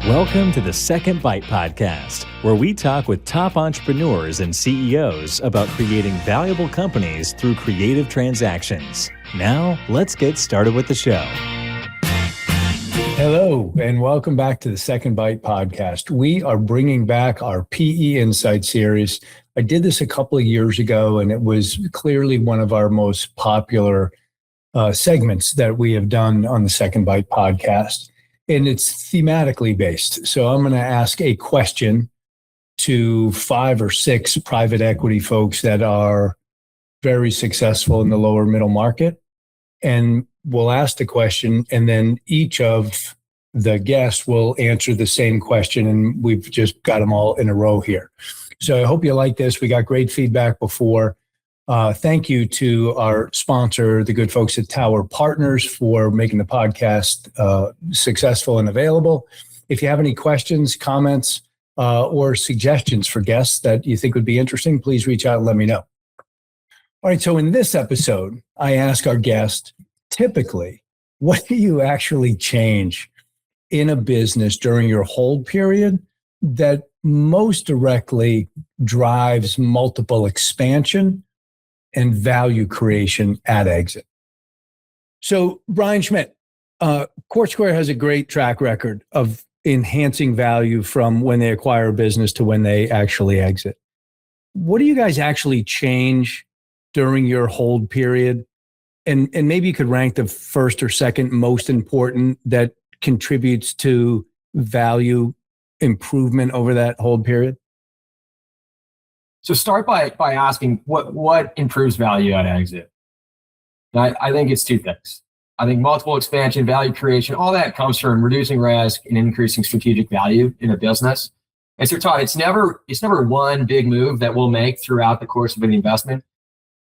Welcome to the Second Bite Podcast, where we talk with top entrepreneurs and CEOs about creating valuable companies through creative transactions. Now, let's get started with the show. Hello, and welcome back to the Second Bite Podcast. We are bringing back our PE Insight series. I did this a couple of years ago, and it was clearly one of our most popular segments that we have done on the Second Bite Podcast. And it's thematically based. So I'm going to ask a question to 5 or 6 private equity folks that are very successful in the lower middle market. And we'll ask the question, and then each of the guests will answer the same question. And we've just got them all in a row here. So I hope you like this. We got great feedback before. Thank you to our sponsor, the good folks at Tower Partners, for making the podcast successful and available. If you have any questions, comments, or suggestions for guests that you think would be interesting, please reach out and let me know. All right, so in this episode, I ask our guest, typically, what do you actually change in a business during your hold period that most directly drives multiple expansion and value creation at exit? So, Brian Schmidt, Court Square has a great track record of enhancing value from when they acquire a business to when they actually exit. What do you guys actually change during your hold period? And maybe you could rank the first or second most important that contributes to value improvement over that hold period. So start by asking what improves value at exit. I think it's 2 things. I think multiple expansion, value creation, all that comes from reducing risk and increasing strategic value in a business. And so Todd, it's never one big move that we'll make throughout the course of an investment.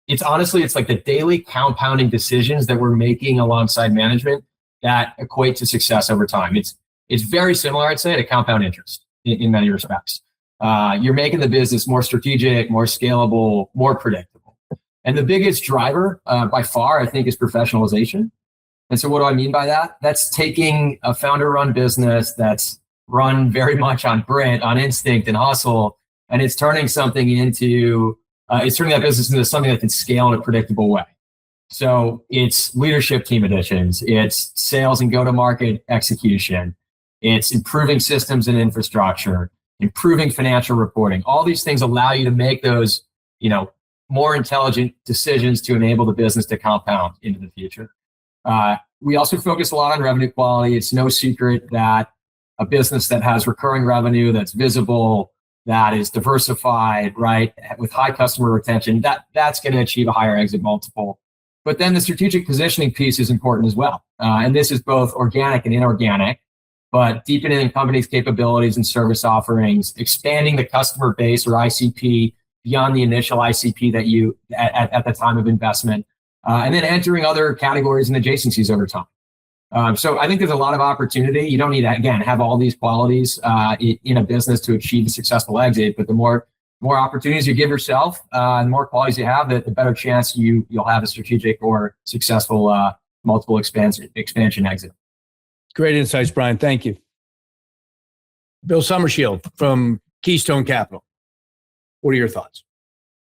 It's like the daily compounding decisions that we're making alongside management that equate to success over time. It's very similar, I'd say, to compound interest in many respects. You're making the business more strategic, more scalable, more predictable. And the biggest driver by far, I think, is professionalization. And so what do I mean by that? That's taking a founder-run business that's run very much on grit, on instinct and hustle, and it's turning that business into something that can scale in a predictable way. So it's leadership team additions, it's sales and go-to-market execution, it's improving systems and infrastructure, improving financial reporting. All these things allow you to make those, more intelligent decisions to enable the business to compound into the future. We also focus a lot on revenue quality. It's no secret that a business that has recurring revenue, that's visible, that is diversified, right, with high customer retention, that's going to achieve a higher exit multiple. But then the strategic positioning piece is important as well. And this is both organic and inorganic. But deepening the company's capabilities and service offerings, expanding the customer base or ICP beyond the initial ICP that you at the time of investment, and then entering other categories and adjacencies over time. So I think there's a lot of opportunity. You don't need to, again, have all these qualities in a business to achieve a successful exit, but the more opportunities you give yourself and the more qualities you have, the better chance you'll have a strategic or successful multiple expansion exit. Great insights, Brian. Thank you. Bill Summershield from Keystone Capital. What are your thoughts?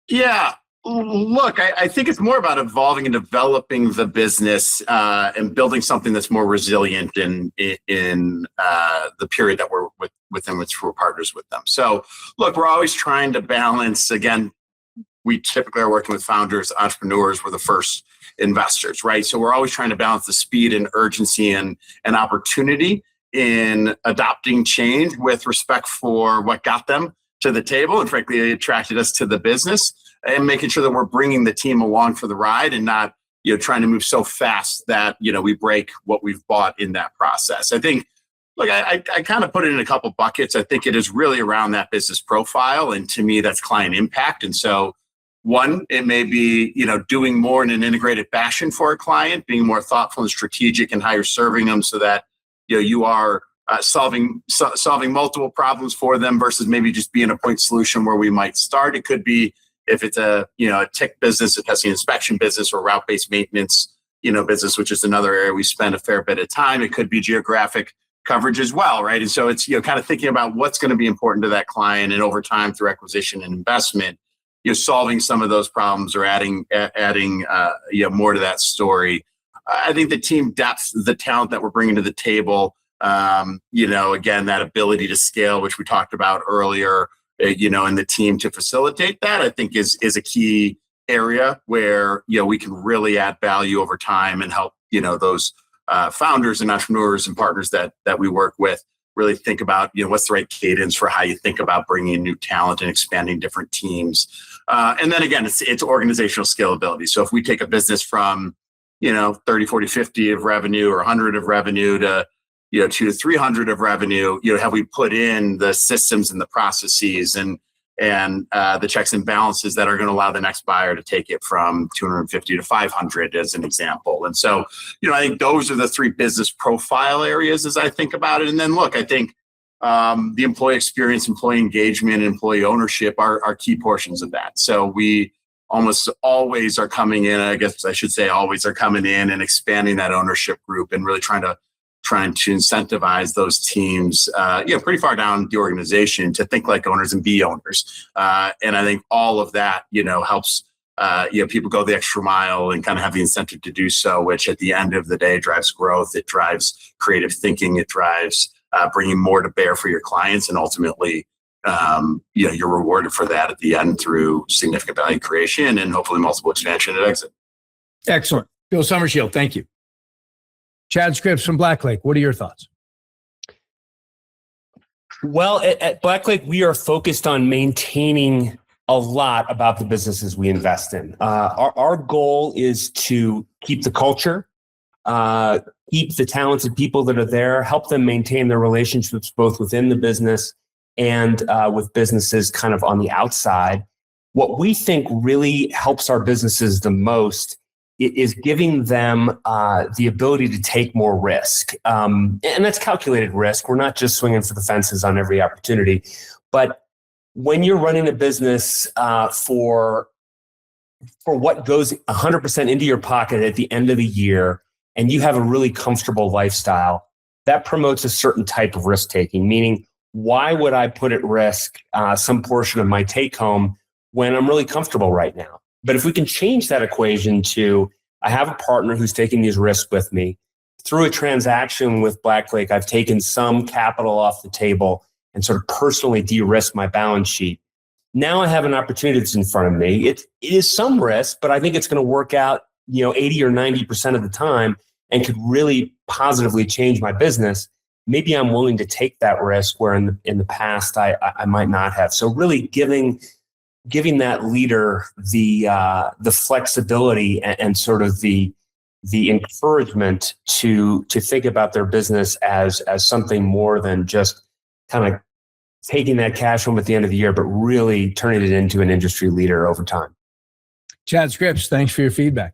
Yeah, look, I think it's more about evolving and developing the business and building something that's more resilient in the period that we're within which we're partners with them. So look, we're always trying to balance, again, we typically are working with founders, entrepreneurs, we're the first investors, right? So we're always trying to balance the speed and urgency and opportunity in adopting change with respect for what got them to the table and frankly attracted us to the business, and making sure that we're bringing the team along for the ride and not trying to move so fast that we break what we've bought in that process. I think, look, I kind of put it in a couple buckets. I think it is really around that business profile, and to me that's client impact. And so one, it may be, doing more in an integrated fashion for a client, being more thoughtful and strategic and how you're serving them so that, you are solving multiple problems for them versus maybe just being a point solution where we might start. It could be if it's a tech business, a testing inspection business, or route-based maintenance, business, which is another area we spend a fair bit of time. It could be geographic coverage as well, right? And so it's, kind of thinking about what's going to be important to that client, and over time through acquisition and investment, solving some of those problems or adding more to that story. I think the team depth, the talent that we're bringing to the table, again, that ability to scale, which we talked about earlier, and the team to facilitate that, I think is a key area where, we can really add value over time and help, those founders and entrepreneurs and partners that we work with really think about, what's the right cadence for how you think about bringing in new talent and expanding different teams. And then again, it's organizational scalability. So if we take a business from, 30, 40, 50 of revenue or 100 of revenue to, 200 to 300 of revenue, have we put in the systems and the processes and the checks and balances that are going to allow the next buyer to take it from 250 to 500 as an example. And so, I think those are the three business profile areas as I think about it. And then look, I think the employee experience, employee engagement, and employee ownership are key portions of that. So we almost always are coming in, I guess I should say always are coming in and expanding that ownership group and really trying to incentivize those teams, pretty far down the organization to think like owners and be owners. And I think all of that, helps, people go the extra mile and kind of have the incentive to do so, which at the end of the day drives growth. It drives creative thinking. It drives bringing more to bear for your clients. And ultimately, you're rewarded for that at the end through significant value creation and hopefully multiple expansion at exit. Excellent. Bill Summershield, thank you. Chad Scripps from Blacklake, what are your thoughts? Well, at Blacklake, we are focused on maintaining a lot about the businesses we invest in. Our goal is to keep the culture, keep the talented people that are there, help them maintain their relationships both within the business and with businesses kind of on the outside. What we think really helps our businesses the most is giving them the ability to take more risk. And that's calculated risk. We're not just swinging for the fences on every opportunity. But when you're running a business for what goes 100% into your pocket at the end of the year, and you have a really comfortable lifestyle, that promotes a certain type of risk taking, meaning why would I put at risk some portion of my take home when I'm really comfortable right now? But if we can change that equation to, I have a partner who's taking these risks with me. Through a transaction with Blacklake, I've taken some capital off the table and sort of personally de-risk my balance sheet. Now I have an opportunity that's in front of me. It is some risk, but I think it's going to work out, 80 or 90% of the time and could really positively change my business. Maybe I'm willing to take that risk where in the past I might not have. So really giving that leader the flexibility and sort of the encouragement to think about their business as something more than just kind of taking that cash home at the end of the year, but really turning it into an industry leader over time. Chad Scripps, thanks for your feedback.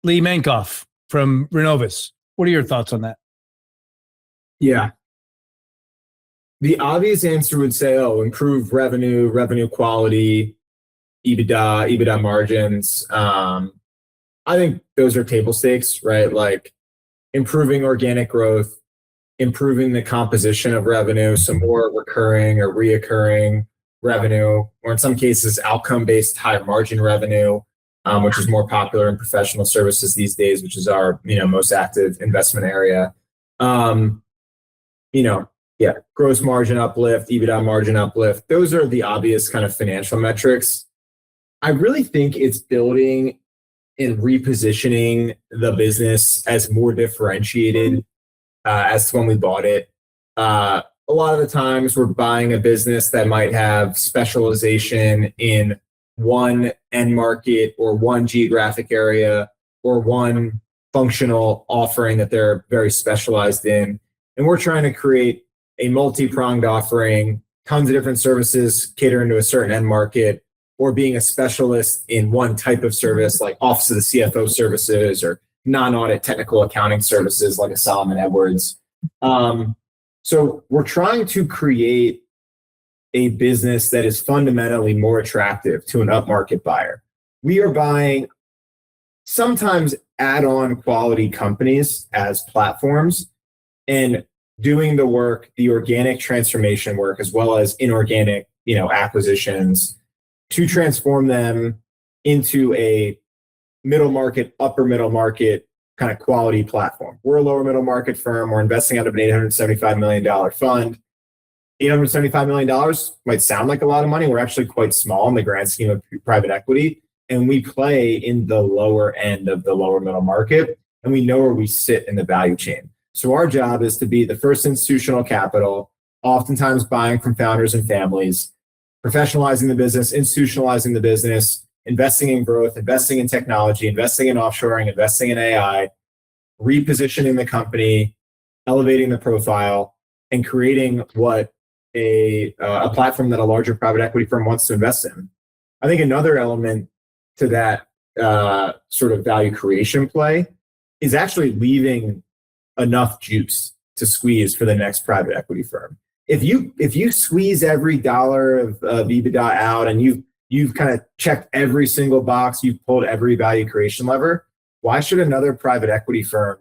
Lee Mankoff from Renovus, what are your thoughts on that? Yeah. The obvious answer would say, improve revenue quality, EBITDA margins. I think those are table stakes, right? Like improving organic growth, improving the composition of revenue, some more recurring or reoccurring revenue, or in some cases, outcome-based higher margin revenue, which is more popular in professional services these days, which is our most active investment area. Gross margin uplift, EBITDA margin uplift. Those are the obvious kind of financial metrics. I really think it's building and repositioning the business as more differentiated as to when we bought it. A lot of the times we're buying a business that might have specialization in one end market or one geographic area or one functional offering that they're very specialized in. And we're trying to create a multi-pronged offering, tons of different services catering to a certain end market, or being a specialist in one type of service like Office of the CFO services or non-audit technical accounting services like a Solomon Edwards. So we're trying to create a business that is fundamentally more attractive to an upmarket buyer. We are buying sometimes add-on quality companies as platforms, and doing the work, the organic transformation work, as well as inorganic, acquisitions to transform them into a middle market, upper middle market kind of quality platform. We're a lower middle market firm. We're investing out of an $875 million fund. $875 million might sound like a lot of money. We're actually quite small in the grand scheme of private equity. And we play in the lower end of the lower middle market. And we know where we sit in the value chain. So our job is to be the first institutional capital, oftentimes buying from founders and families, professionalizing the business, institutionalizing the business, investing in growth, investing in technology, investing in offshoring, investing in AI, repositioning the company, elevating the profile, and creating what a platform that a larger private equity firm wants to invest in. I think another element to that sort of value creation play is actually leaving enough juice to squeeze for the next private equity firm. If you squeeze every dollar of EBITDA out and you've kind of checked every single box, you've pulled every value creation lever, why should another private equity firm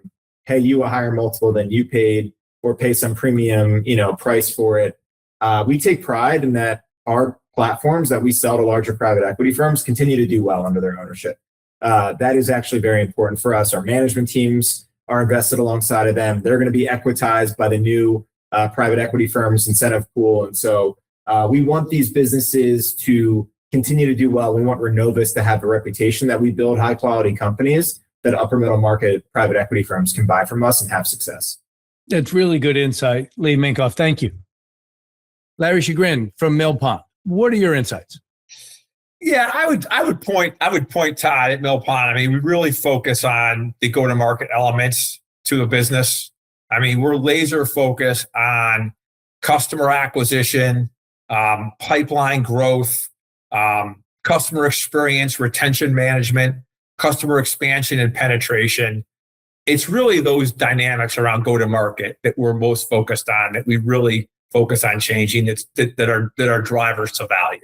pay you a higher multiple than you paid or pay some premium, price for it? We take pride in that our platforms that we sell to larger private equity firms continue to do well under their ownership. That is actually very important for us. Our management teams are invested alongside of them. They're going to be equitized by the new private equity firm's incentive pool. And so we want these businesses to continue to do well. We want Renovus to have a reputation that we build high quality companies that upper middle market private equity firms can buy from us and have success. That's really good insight, Lee Minkoff. Thank you. Larry Chagrin from Millpond. What are your insights? Yeah, I would point Todd at Millpond. I mean, we really focus on the go-to-market elements to the business. I mean, we're laser focused on customer acquisition, pipeline growth, customer experience, retention management, customer expansion and penetration. It's really those dynamics around go-to-market that we're most focused on, that we really focus on changing, that are drivers to value.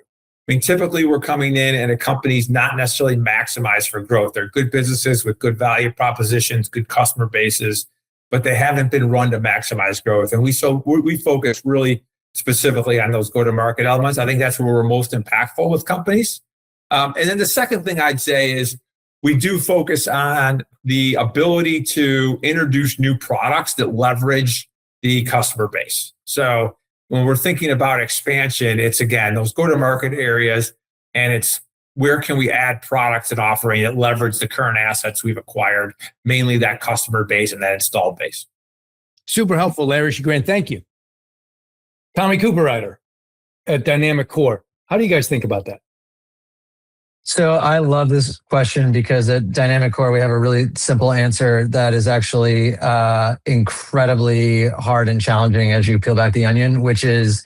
I mean, typically we're coming in and a company's not necessarily maximized for growth. They're good businesses with good value propositions, good customer bases, but they haven't been run to maximize growth. And we focus really specifically on those go-to-market elements. I think that's where we're most impactful with companies. And then the second thing I'd say is we do focus on the ability to introduce new products that leverage the customer base. So when we're thinking about expansion, it's again, those go-to-market areas, and it's where can we add products and offering that leverage the current assets we've acquired, mainly that customer base and that installed base. Super helpful, Larry Chagrin. Thank you. Tommy Cooperrider at Dynamic Core. How do you guys think about that? So I love this question because at Dynamic Core, we have a really simple answer that is actually incredibly hard and challenging as you peel back the onion, which is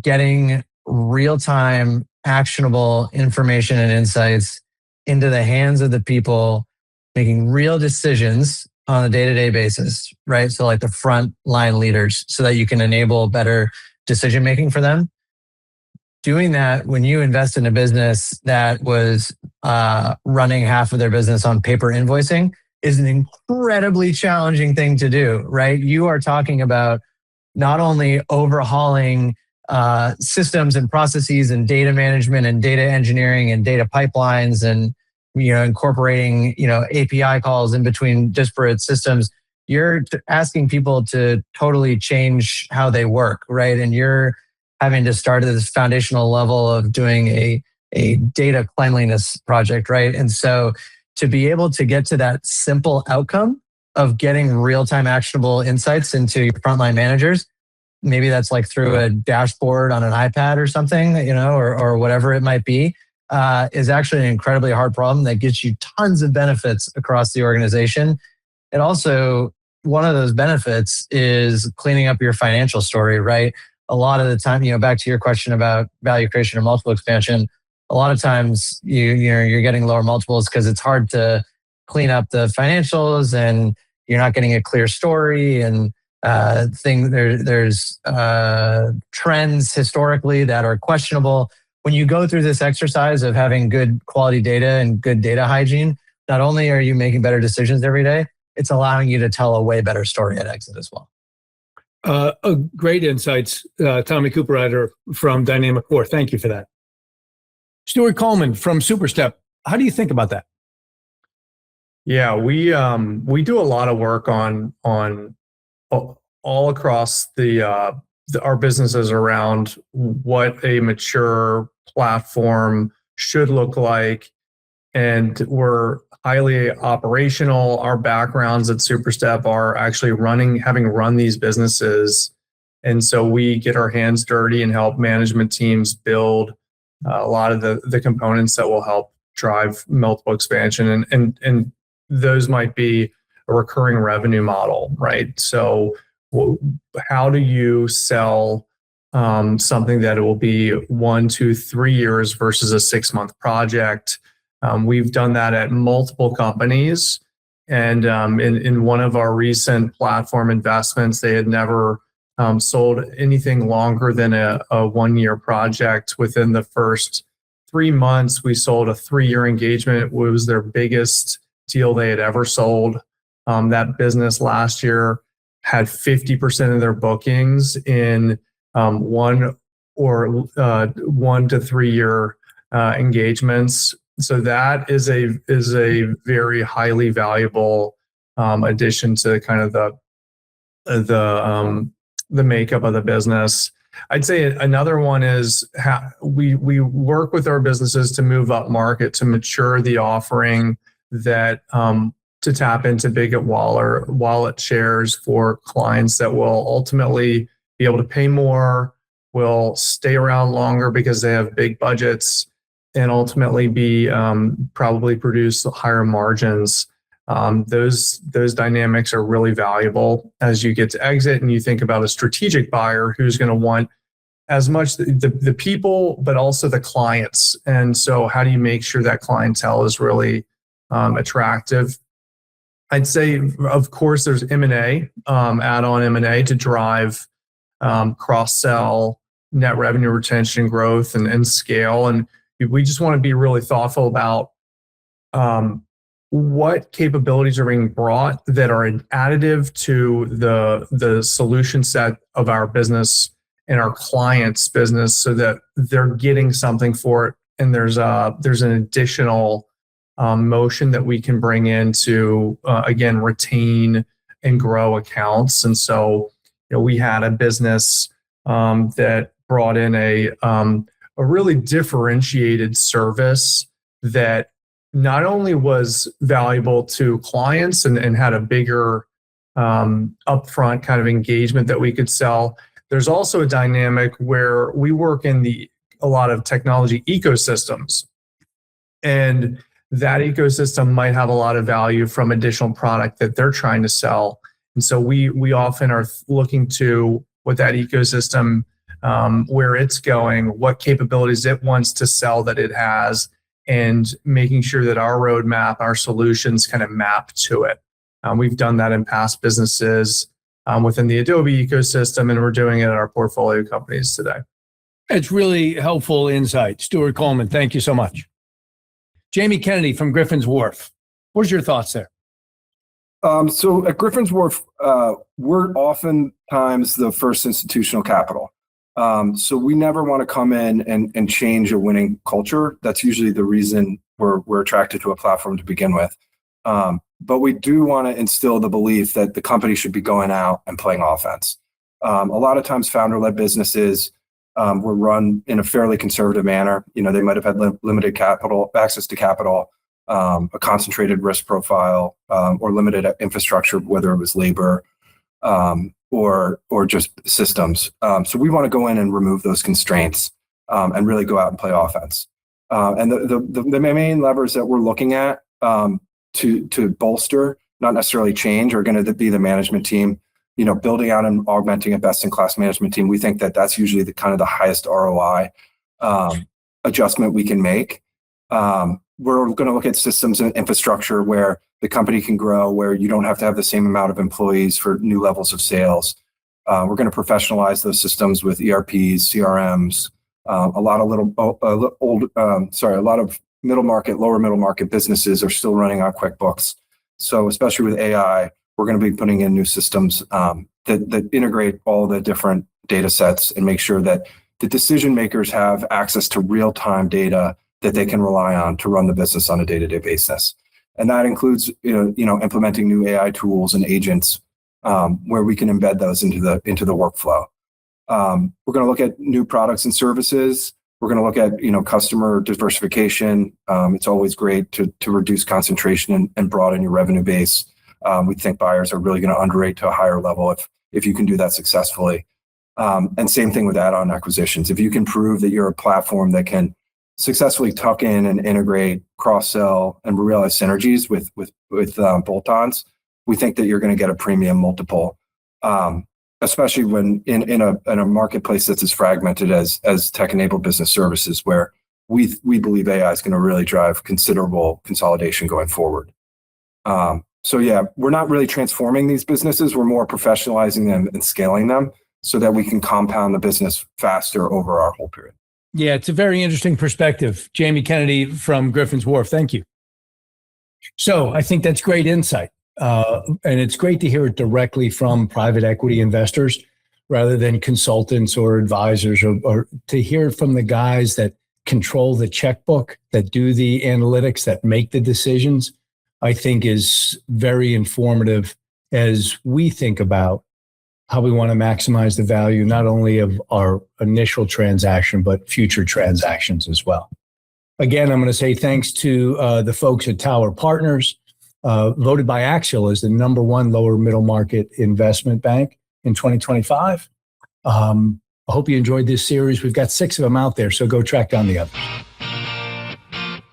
getting real-time, actionable information and insights into the hands of the people making real decisions on a day-to-day basis, right? So like the front line leaders, so that you can enable better decision-making for them. Doing that when you invest in a business that was running half of their business on paper invoicing is an incredibly challenging thing to do, right? You are talking about not only overhauling systems and processes and data management and data engineering and data pipelines and incorporating API calls in between disparate systems. You're asking people to totally change how they work, right? And you're having to start at this foundational level of doing a data cleanliness project, right? And so to be able to get to that simple outcome of getting real-time actionable insights into your frontline managers, maybe that's like through a dashboard on an iPad or something, or whatever it might be, is actually an incredibly hard problem that gets you tons of benefits across the organization. And also, one of those benefits is cleaning up your financial story, right? A lot of the time, back to your question about value creation or multiple expansion, a lot of times you're getting lower multiples because it's hard to clean up the financials and you're not getting a clear story and there's trends historically that are questionable. When you go through this exercise of having good quality data and good data hygiene, not only are you making better decisions every day, it's allowing you to tell a way better story at exit as well. Great insights, Tommy Cooperrider from Dynamic Core. Thank you for that. Stuart Coleman from Superstep. How do you think about that? Yeah, we do a lot of work on all across our businesses around what a mature platform should look like, and we're highly operational. Our backgrounds at Superstep are actually having run these businesses, and so we get our hands dirty and help management teams build a lot of the components that will help drive multiple expansion, and those might be a recurring revenue model, right? So how do you sell something that it will be 1, 2, 3 years versus a 6-month project? We've done that at multiple companies, and in one of our recent platform investments, they had never sold anything longer than a 1-year project. Within the first 3 months, we sold a 3-year engagement. It was their biggest deal they had ever sold. That business last year had 50% of their bookings in 1 to 3 year engagements. So that is a very highly valuable addition to kind of the makeup of the business. I'd say another one is how we work with our businesses to move up market, to mature the offering, that to tap into bigger wallet shares for clients that will ultimately be able to pay more, will stay around longer because they have big budgets, and ultimately be probably produce higher margins. Those dynamics are really valuable as you get to exit, and you think about a strategic buyer who's going to want as much the people, but also the clients. And so how do you make sure that clientele is really attractive? I'd say, of course, there's M&A, add-on M&A to drive cross-sell, net revenue retention growth, and scale. And we just want to be really thoughtful about what capabilities are being brought that are additive to the solution set of our business and our clients' business, so that they're getting something for it, and there's an additional motion that we can bring in to again retain and grow accounts. And so, we had a business that brought in a really differentiated service that not only was valuable to clients and had a bigger upfront kind of engagement that we could sell. There's also a dynamic where we work in a lot of technology ecosystems, and that ecosystem might have a lot of value from additional product that they're trying to sell. And so we often are looking to what that ecosystem, where it's going, what capabilities it wants to sell that it has, and making sure that our roadmap, our solutions kind of map to it. We've done that in past businesses within the Adobe ecosystem, and we're doing it at our portfolio companies today. It's really helpful insight. Stuart Coleman, thank you so much. Jamie Kennedy from Griffin's Wharf. What's your thoughts there? So at Griffin's Wharf, we're oftentimes the first institutional capital. So we never want to come in and change a winning culture. That's usually the reason we're attracted to a platform to begin with. But we do want to instill the belief that the company should be going out and playing offense. A lot of times founder-led businesses were run in a fairly conservative manner. They might have had limited access to capital, a concentrated risk profile, or limited infrastructure, whether it was labor or just systems. So we want to go in and remove those constraints and really go out and play offense. And the main levers that we're looking at to bolster, not necessarily change, are going to be the management team. Building out and augmenting a best-in-class management team. We think that that's usually the highest ROI adjustment we can make. We're going to look at systems and infrastructure where the company can grow, where you don't have to have the same amount of employees for new levels of sales. We're going to professionalize those systems with ERPs, CRMs, a lot of middle market, lower middle market businesses are still running on QuickBooks. So especially with AI, we're going to be putting in new systems that integrate all the different data sets and make sure that the decision makers have access to real-time data that they can rely on to run the business on a day-to-day basis. And that includes, implementing new AI tools and agents where we can embed those into the workflow. We're going to look at new products and services. We're going to look at, customer diversification. It's always great to reduce concentration and broaden your revenue base. We think buyers are really going to underwrite to a higher level if you can do that successfully. And same thing with add-on acquisitions. If you can prove that you're a platform that can successfully tuck in and integrate, cross-sell, and realize synergies with bolt-ons, we think that you're going to get a premium multiple, especially when in a marketplace that's as fragmented as tech-enabled business services, where we believe AI is going to really drive considerable consolidation going forward. So yeah, we're not really transforming these businesses. We're more professionalizing them and scaling them so that we can compound the business faster over our whole period. Yeah, it's a very interesting perspective. Jamie Kennedy from Griffin's Wharf, thank you. So I think that's great insight. And it's great to hear it directly from private equity investors rather than consultants or advisors, or to hear from the guys that control the checkbook, that do the analytics, that make the decisions, I think is very informative as we think about how we want to maximize the value, not only of our initial transaction, but future transactions as well. Again, I'm going to say thanks to the folks at Tower Partners, voted by Axial as the #1 lower middle market investment bank in 2025. I hope you enjoyed this series. We've got 6 of them out there, so go track down the others.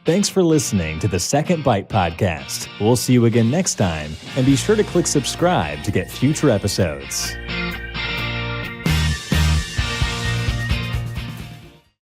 Thanks for listening to the Second Bite podcast. We'll see you again next time, and be sure to click subscribe to get future episodes.